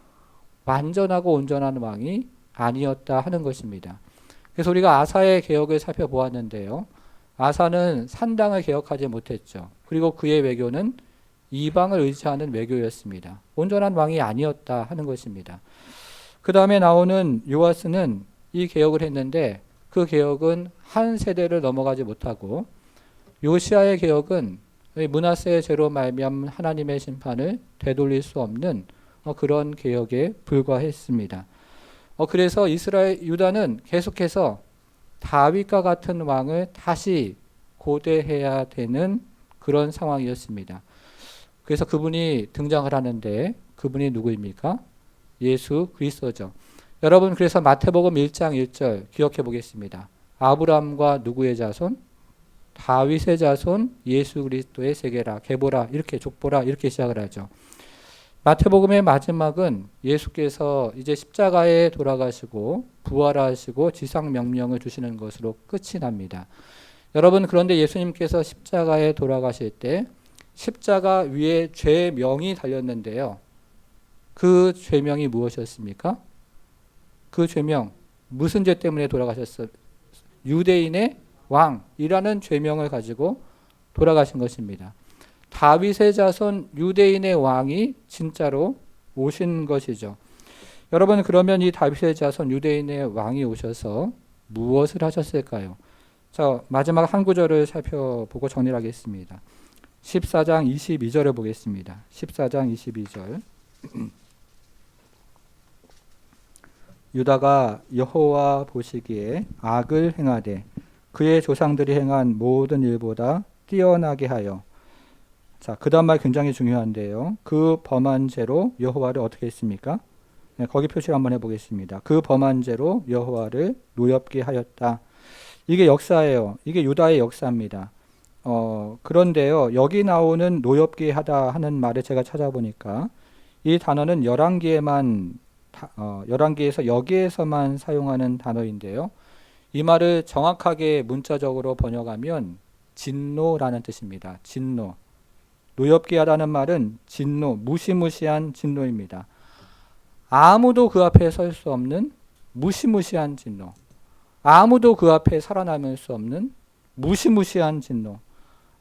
완전하고 온전한 왕이 아니었다 하는 것입니다. 그래서 우리가 아사의 개혁을 살펴보았는데요. 아사는 산당을 개혁하지 못했죠. 그리고 그의 외교는 이방을 의지하는 외교였습니다. 온전한 왕이 아니었다 하는 것입니다. 그 다음에 나오는 요아스는 이 개혁을 했는데 그 개혁은 한 세대를 넘어가지 못하고, 요시야의 개혁은 므낫세의 죄로 말미암은 하나님의 심판을 되돌릴 수 없는 그런 개혁에 불과했습니다. 그래서 유다는 계속해서 다윗과 같은 왕을 다시 고대해야 되는 그런 상황이었습니다. 그래서 그분이 등장을 하는데 그분이 누구입니까? 예수 그리스도죠. 여러분, 그래서 마태복음 1장 1절 기억해 보겠습니다. 아브라함과 누구의 자손? 다윗의 자손 예수 그리스도의 세계라, 계보라, 이렇게 족보라, 이렇게 시작을 하죠. 마태복음의 마지막은 예수께서 이제 십자가에 돌아가시고 부활하시고 지상 명령을 주시는 것으로 끝이 납니다. 여러분, 그런데 예수님께서 십자가에 돌아가실 때 십자가 위에 죄명이 달렸는데요. 그 죄명이 무엇이었습니까? 그 죄명, 무슨 죄 때문에 돌아가셨어요? 유대인의 왕이라는 죄명을 가지고 돌아가신 것입니다. 다윗의 자손 유대인의 왕이 진짜로 오신 것이죠. 여러분, 그러면 이 다윗의 자손 유대인의 왕이 오셔서 무엇을 하셨을까요? 자, 마지막 한 구절을 살펴보고 정리를 하겠습니다. 14장 22절을 보겠습니다. 14장 22절. 유다가 여호와 보시기에 악을 행하되 그의 조상들이 행한 모든 일보다 뛰어나게 하여. 자, 그 다음 말 굉장히 중요한데요. 그 범한 죄로 여호와를 어떻게 했습니까? 네, 거기 표시를 한번 해보겠습니다. 그 범한 죄로 여호와를 노엽게 하였다. 이게 역사예요. 이게 유다의 역사입니다. 그런데요, 여기 나오는 노엽게 하다 하는 말을 제가 찾아보니까 이 단어는 열왕기에서 여기에서만 사용하는 단어인데요. 이 말을 정확하게 문자적으로 번역하면 진노라는 뜻입니다. 진노. 노엽게 하다는 말은 진노, 무시무시한 진노입니다. 아무도 그 앞에 설 수 없는 무시무시한 진노. 아무도 그 앞에 살아남을 수 없는 무시무시한 진노.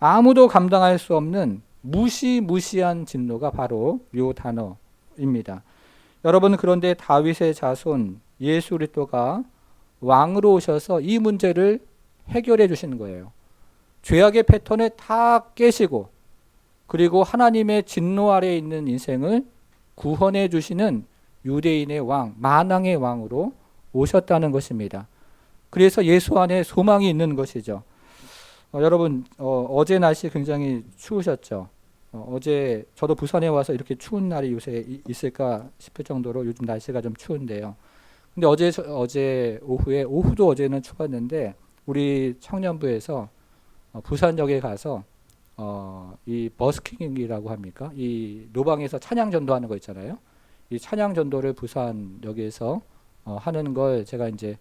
아무도 감당할 수 없는 무시무시한 진노가 바로 이 단어입니다. 여러분, 그런데 다윗의 자손 예수 그리스도가 왕으로 오셔서 이 문제를 해결해 주시는 거예요. 죄악의 패턴을 다 깨시고 그리고 하나님의 진노 아래에 있는 인생을 구원해 주시는 유대인의 왕, 만왕의 왕으로 오셨다는 것입니다. 그래서 예수 안에 소망이 있는 것이죠. 여러분 어제 날씨 굉장히 추우셨죠. 어제 저도 부산에 와서 이렇게 추운 날이 요새 있을까 싶을 정도로 요즘 날씨가 좀 추운데요. 근데 어제 오후도 어제는 추웠는데 우리 청년부에서 부산역에 가서 이 버스킹이라고 합니까? 이 노방에서 찬양 전도하는 거 있잖아요. 이 찬양 전도를 부산역에서 하는 걸 제가 이제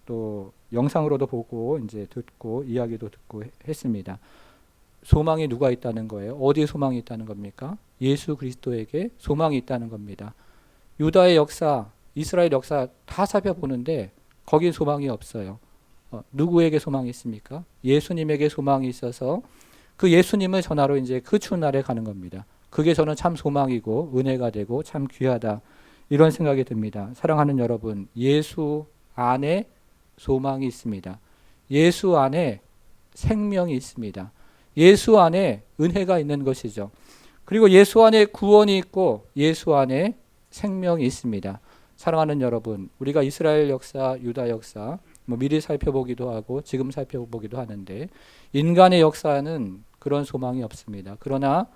또 영상으로도 보고 이제 듣고 이야기도 듣고 했습니다. 소망이 누가 있다는 거예요? 어디에 소망이 있다는 겁니까? 예수 그리스도에게 소망이 있다는 겁니다. 유다의 역사, 이스라엘 역사 다 살펴보는데 거기 소망이 없어요. 누구에게 소망이 있습니까? 예수님에게 소망이 있어서 그 예수님을 전하러 이제 그 추운 날에 가는 겁니다. 그게 저는 참 소망이고 은혜가 되고 참 귀하다 이런 생각이 듭니다. 사랑하는 여러분, 예수 안에 소망이 있습니다. 예수 안에 생명이 있습니다. 예수 안에 은혜가 있는 것이죠. 그리고 예수 안에 구원이 있고 예수 안에 생명이 있습니다. 사랑하는 여러분, 우리가 이스라엘 역사, 유다 역사 미리 살펴보기도 하고 지금 살펴보기도 하는데 인간의 역사는 그런 소망이 없습니다. 그러나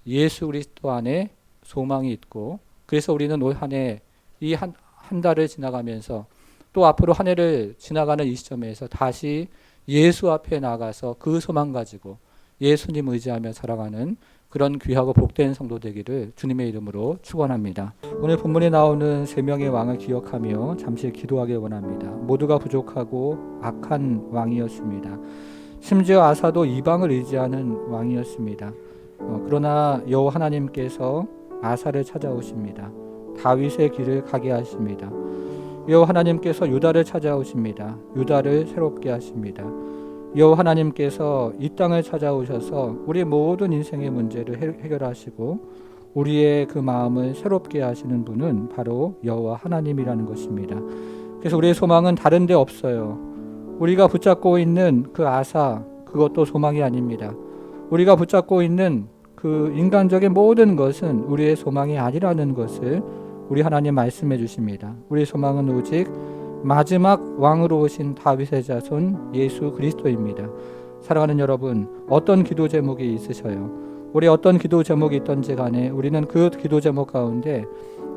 예수 그리스도 안에 소망이 있고 그래서 우리는 올 한 해 이 한 달을 지나가면서 또 앞으로 한 해를 지나가는 이 시점에서 다시 예수 앞에 나가서 그 소망 가지고 예수님 의지하며 살아가는 그런 귀하고 복된 성도 되기를 주님의 이름으로 축원합니다. 오늘 본문에 나오는 세 명의 왕을 기억하며 잠시 기도하기 원합니다. 모두가 부족하고 악한 왕이었습니다. 심지어 아사도 이방을 의지하는 왕이었습니다. 그러나 여호와 하나님께서 아사를 찾아오십니다. 다윗의 길을 가게 하십니다. 여호와 하나님께서 유다를 찾아오십니다. 유다를 새롭게 하십니다. 여호와 하나님께서 이 땅을 찾아오셔서 우리 모든 인생의 문제를 해결하시고 우리의 그 마음을 새롭게 하시는 분은 바로 여호와 하나님이라는 것입니다. 그래서 우리의 소망은 다른 데 없어요. 우리가 붙잡고 있는 그 아사, 그것도 소망이 아닙니다. 우리가 붙잡고 있는 그 인간적인 모든 것은 우리의 소망이 아니라는 것을 우리 하나님 말씀해 주십니다. 우리의 소망은 오직 마지막 왕으로 오신 다윗의 자손 예수 그리스도입니다. 사랑하는 여러분, 어떤 기도 제목이 있으셔요? 우리 어떤 기도 제목이 있던지 간에 우리는 그 기도 제목 가운데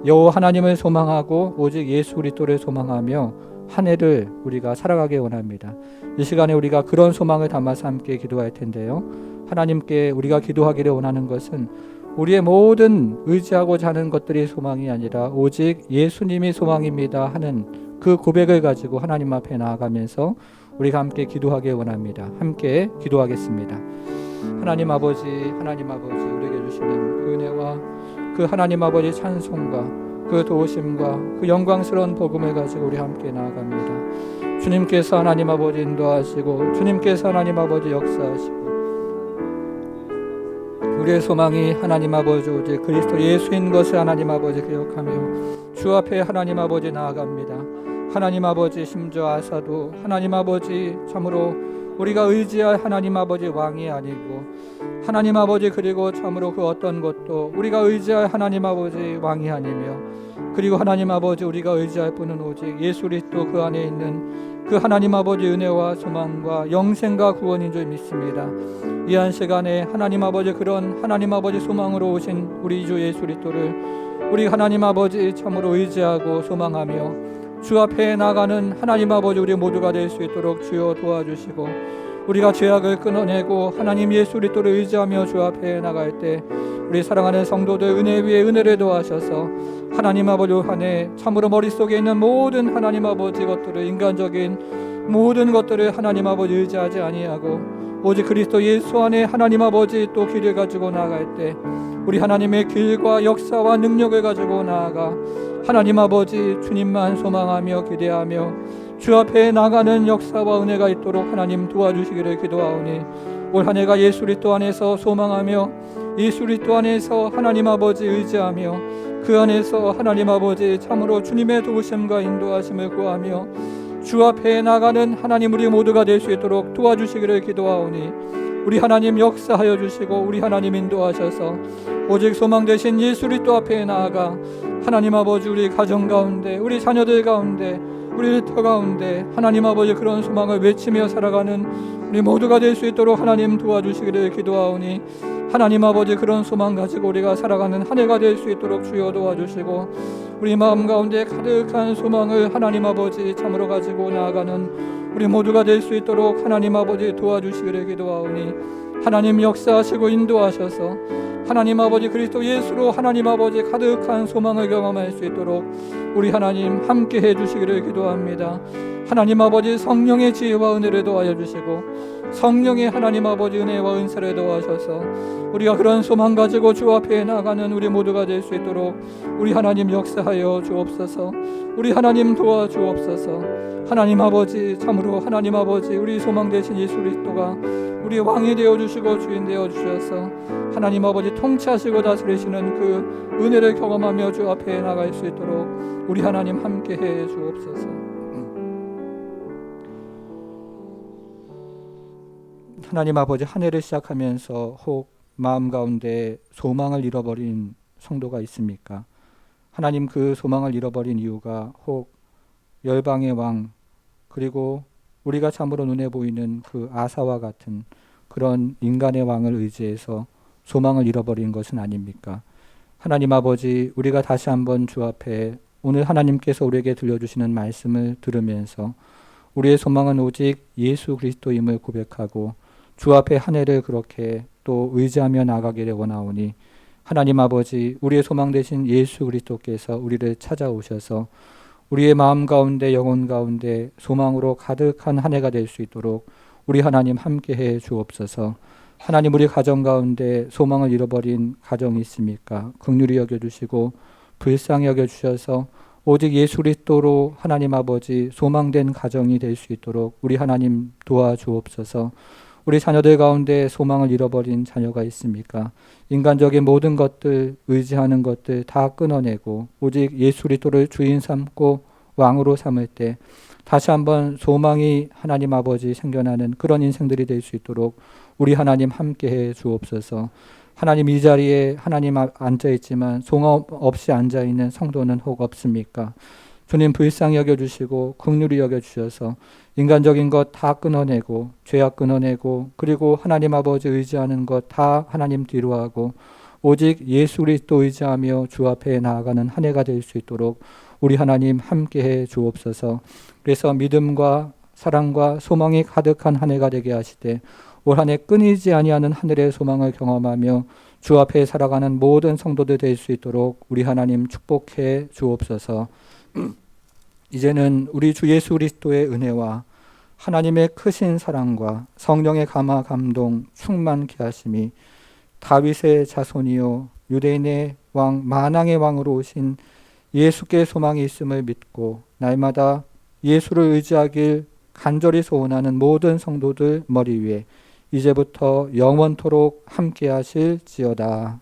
여호와 하나님을 소망하고 오직 예수 그리스도를 소망하며 한 해를 우리가 살아가기 원합니다. 이 시간에 우리가 그런 소망을 담아서 함께 기도할 텐데요. 하나님께 우리가 기도하기를 원하는 것은 우리의 모든 의지하고자 하는 것들이 소망이 아니라 오직 예수님이 소망입니다 하는 그 고백을 가지고 하나님 앞에 나아가면서 우리가 함께 기도하기 원합니다. 함께 기도하겠습니다. 하나님 아버지 우리에게 주시는 그 은혜와 그 하나님 아버지 찬송과 그 도우심과 그 영광스러운 복음을 가지고 우리 함께 나아갑니다. 주님께서 하나님 아버지 인도하시고 주님께서 하나님 아버지 역사하시고 우리의 소망이 하나님 아버지 오직 그리스도 예수인 것을 하나님 아버지 기억하며 주 앞에 하나님 아버지 나아갑니다. 하나님 아버지 심지어 아사도 하나님 아버지 참으로 우리가 의지할 하나님 아버지 왕이 아니고 하나님 아버지 그리고 참으로 그 어떤 것도 우리가 의지할 하나님 아버지 왕이 아니며 그리고 하나님 아버지 우리가 의지할 분은 오직 예수 그리스도 그 안에 있는 그 하나님 아버지 은혜와 소망과 영생과 구원인 줄 믿습니다. 이 한 시간에 하나님 아버지 그런 하나님 아버지 소망으로 오신 우리 주 예수 그리스도를 우리 하나님 아버지 참으로 의지하고 소망하며 주 앞에 나가는 하나님 아버지 우리 모두가 될 수 있도록 주여 도와주시고 우리가 죄악을 끊어내고 하나님 예수 그리스도를 의지하며 주 앞에 나갈 때 우리 사랑하는 성도들 은혜 위에 은혜를 더하셔서 하나님 아버지 한 해 참으로 머릿속에 있는 모든 하나님 아버지 것들을 인간적인 모든 것들을 하나님 아버지 의지하지 아니하고 오직 그리스도 예수 안에 하나님 아버지 또 길을 가지고 나아갈 때 우리 하나님의 길과 역사와 능력을 가지고 나아가 하나님 아버지 주님만 소망하며 기대하며 주 앞에 나가는 역사와 은혜가 있도록 하나님 도와주시기를 기도하오니 올 한 해가 예수 그리스도 안에서 소망하며 예수 그리스도 안에서 하나님 아버지 의지하며 그 안에서 하나님 아버지 참으로 주님의 도우심과 인도하심을 구하며 주 앞에 나가는 하나님 우리 모두가 될 수 있도록 도와주시기를 기도하오니 우리 하나님 역사하여 주시고 우리 하나님 인도하셔서 오직 소망 되신 예수 그리스도 앞에 나아가 하나님 아버지 우리 가정 가운데 우리 자녀들 가운데 우리 일터 가운데 하나님 아버지 그런 소망을 외치며 살아가는 우리 모두가 될 수 있도록 하나님 도와주시기를 기도하오니 하나님 아버지 그런 소망 가지고 우리가 살아가는 한 해가 될 수 있도록 주여 도와주시고 우리 마음 가운데 가득한 소망을 하나님 아버지 참으로 가지고 나아가는 우리 모두가 될 수 있도록 하나님 아버지 도와주시기를 기도하오니 하나님 역사하시고 인도하셔서 하나님 아버지 그리스도 예수로 하나님 아버지 가득한 소망을 경험할 수 있도록 우리 하나님 함께 해주시기를 기도합니다. 하나님 아버지 성령의 지혜와 은혜를 도와여 주시고 성령의 하나님 아버지 은혜와 은사를 도와셔서 우리가 그런 소망 가지고 주 앞에 나가는 우리 모두가 될 수 있도록 우리 하나님 역사하여 주옵소서. 우리 하나님 도와주옵소서. 하나님 아버지 참으로 하나님 아버지 우리 소망 되신 예수 그리스도가 우리 왕이 되어 주시고 주인 되어 주셔서 하나님 아버지 통치하시고 다스리시는 그 은혜를 경험하며 주 앞에 나갈 수 있도록 우리 하나님 함께 해 주옵소서. 하나님 아버지 한 해를 시작하면서 혹 마음 가운데 소망을 잃어버린 성도가 있습니까? 하나님 그 소망을 잃어버린 이유가 혹 열방의 왕 그리고 우리가 참으로 눈에 보이는 그 아사와 같은 그런 인간의 왕을 의지해서 소망을 잃어버린 것은 아닙니까? 하나님 아버지 우리가 다시 한번 주 앞에 오늘 하나님께서 우리에게 들려주시는 말씀을 들으면서 우리의 소망은 오직 예수 그리스도임을 고백하고 주 앞에 한 해를 그렇게 또 의지하며 나가기를 원하오니 하나님 아버지 우리의 소망 되신 예수 그리스도께서 우리를 찾아오셔서 우리의 마음 가운데 영혼 가운데 소망으로 가득한 한 해가 될 수 있도록 우리 하나님 함께해 주옵소서. 하나님 우리 가정 가운데 소망을 잃어버린 가정이 있습니까? 긍휼히 여겨주시고 불쌍히 여겨주셔서 오직 예수 그리스도로 하나님 아버지 소망된 가정이 될 수 있도록 우리 하나님 도와주옵소서. 우리 자녀들 가운데 소망을 잃어버린 자녀가 있습니까? 인간적인 모든 것들, 의지하는 것들 다 끊어내고 오직 예수 그리스도를 주인 삼고 왕으로 삼을 때 다시 한번 소망이 하나님 아버지 생겨나는 그런 인생들이 될 수 있도록 우리 하나님 함께해 주옵소서. 하나님 이 자리에 하나님 앉아있지만 소망 없이 앉아있는 성도는 혹 없습니까? 주님 불쌍히 여겨주시고 긍휼히 여겨주셔서 인간적인 것 다 끊어내고 죄악 끊어내고 그리고 하나님 아버지 의지하는 것 다 하나님 뒤로 하고 오직 예수 그리스도 의지하며 주 앞에 나아가는 한 해가 될 수 있도록 우리 하나님 함께해 주옵소서. 그래서 믿음과 사랑과 소망이 가득한 한 해가 되게 하시되 올 한 해 끊이지 아니하는 하늘의 소망을 경험하며 주 앞에 살아가는 모든 성도들 될 수 있도록 우리 하나님 축복해 주옵소서. 이제는 우리 주 예수 그리스도의 은혜와 하나님의 크신 사랑과 성령의 감화 감동 충만케 하심이 다윗의 자손이요 유대인의 왕 만왕의 왕으로 오신 예수께 소망이 있음을 믿고 날마다 예수를 의지하길 간절히 소원하는 모든 성도들 머리 위에 이제부터 영원토록 함께 하실지어다.